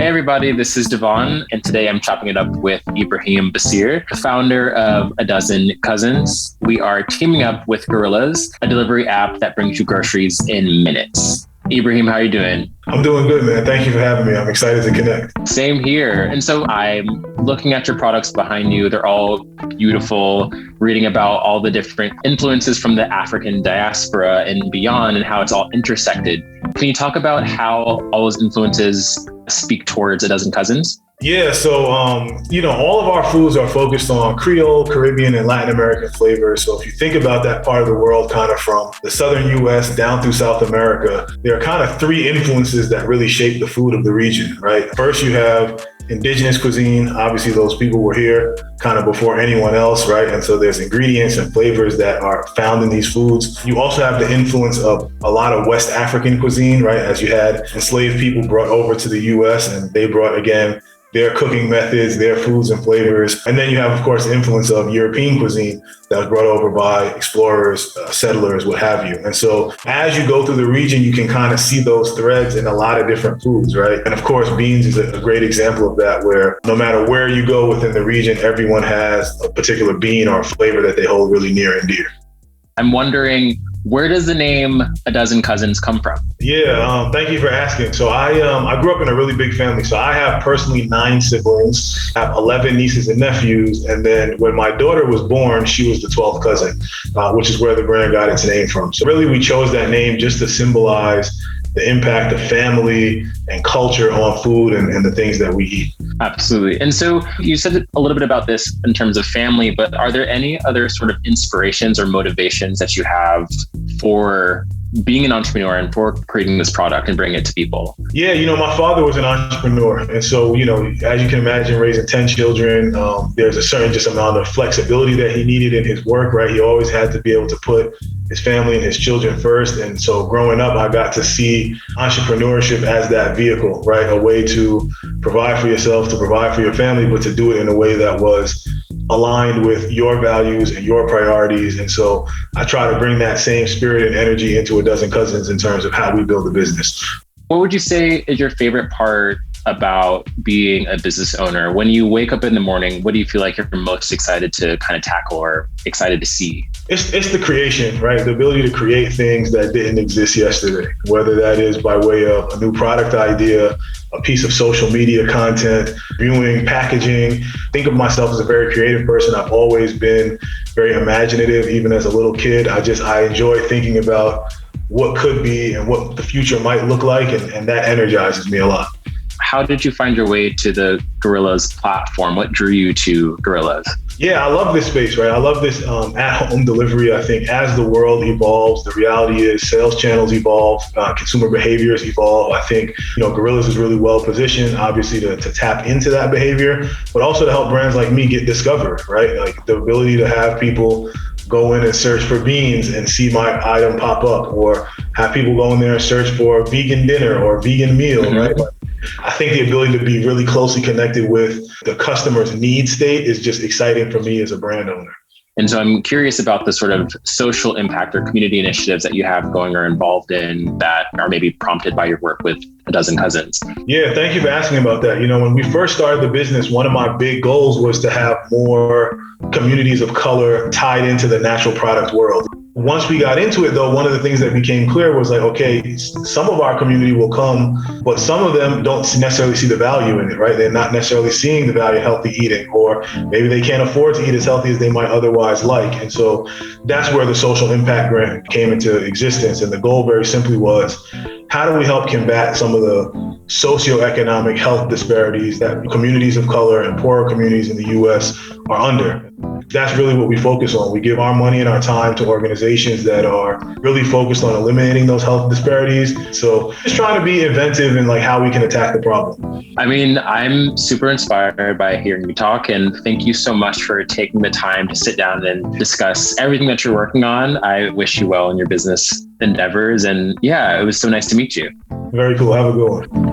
Hey everybody, this is DeVonn, and today I'm chopping it up with Ibraheem Basir, the founder of A Dozen Cousins. We are teaming up with Gorillas, a delivery app that brings you groceries in minutes. Ibraheem, how are you doing? I'm doing good, man. Thank you for having me. I'm excited to connect. Same here. And so I'm looking at your products behind you. They're all beautiful, reading about all the different influences from the African diaspora and beyond and how it's all intersected. Can you talk about how all those influences speak towards A Dozen Cousins? Yeah, so, all of our foods are focused on Creole, Caribbean, and Latin American flavors. So if you think about that part of the world, kind of from the southern US down through South America, there are kind of three influences that really shape the food of the region, right? First, you have indigenous cuisine. Obviously, those people were here kind of before anyone else, right? And so there's ingredients and flavors that are found in these foods. You also have the influence of a lot of West African cuisine, right? As you had enslaved people brought over to the US, and they brought, again, their cooking methods, their foods and flavors. And then you have, of course, the influence of European cuisine that was brought over by explorers, settlers, what have you. And so as you go through the region, you can kind of see those threads in a lot of different foods, right? And of course, beans is a great example of that, where no matter where you go within the region, everyone has a particular bean or flavor that they hold really near and dear. I'm wondering, where does the name A Dozen Cousins come from? Yeah, thank you for asking. So I grew up in a really big family. So I have personally 9 siblings, I have 11 nieces and nephews. And then when my daughter was born, she was the 12th cousin, which is where the brand got its name from. So really, we chose that name just to symbolize the impact of family and culture on food and the things that we eat. Absolutely. And so you said a little bit about this in terms of family, but are there any other sort of inspirations or motivations that you have for being an entrepreneur and for creating this product and bringing it to people? Yeah, my father was an entrepreneur. And so, as you can imagine, raising 10 children, there's a certain just amount of flexibility that he needed in his work, right? He always had to be able to put his family and his children first. And so growing up, I got to see entrepreneurship as that vehicle, right? A way to provide for yourself, to provide for your family, but to do it in a way that was aligned with your values and your priorities. And so I try to bring that same spirit and energy into A Dozen Cousins in terms of how we build a business. What would you say is your favorite part about being a business owner? When you wake up in the morning, what do you feel like you're most excited to kind of tackle or excited to see? It's the creation, right? The ability to create things that didn't exist yesterday, whether that is by way of a new product idea, a piece of social media content, viewing, packaging. Think of myself as a very creative person. I've always been very imaginative, even as a little kid. I enjoy thinking about what could be and what the future might look like, and that energizes me a lot. How did you find your way to the Gorillas platform? What drew you to Gorillas? Yeah, I love this space, right? I love this at-home delivery. I think as the world evolves, the reality is sales channels evolve, consumer behaviors evolve. I think, Gorillas is really well positioned, obviously, to tap into that behavior, but also to help brands like me get discovered, right? Like the ability to have people go in and search for beans and see my item pop up, or have people go in there and search for vegan dinner or vegan meal, mm-hmm. right? I think the ability to be really closely connected with the customer's need state is just exciting for me as a brand owner. And so I'm curious about the sort of social impact or community initiatives that you have going or involved in that are maybe prompted by your work with A Dozen Cousins. Yeah, thank you for asking about that. When we first started the business, one of my big goals was to have more communities of color tied into the natural product world. Once we got into it, though, one of the things that became clear was like, okay, some of our community will come, but some of them don't necessarily see the value in it, right? They're not necessarily seeing the value of healthy eating, or maybe they can't afford to eat as healthy as they might otherwise like. And so that's where the social impact grant came into existence. And the goal very simply was, how do we help combat some of the socioeconomic health disparities that communities of color and poorer communities in the US are under? That's really what we focus on. We give our money and our time to organizations that are really focused on eliminating those health disparities. So just trying to be inventive in like how we can attack the problem. I mean, I'm super inspired by hearing you talk, and thank you so much for taking the time to sit down and discuss everything that you're working on. I wish you well in your business endeavors. And yeah, it was so nice to meet you. Very cool. Have a good one.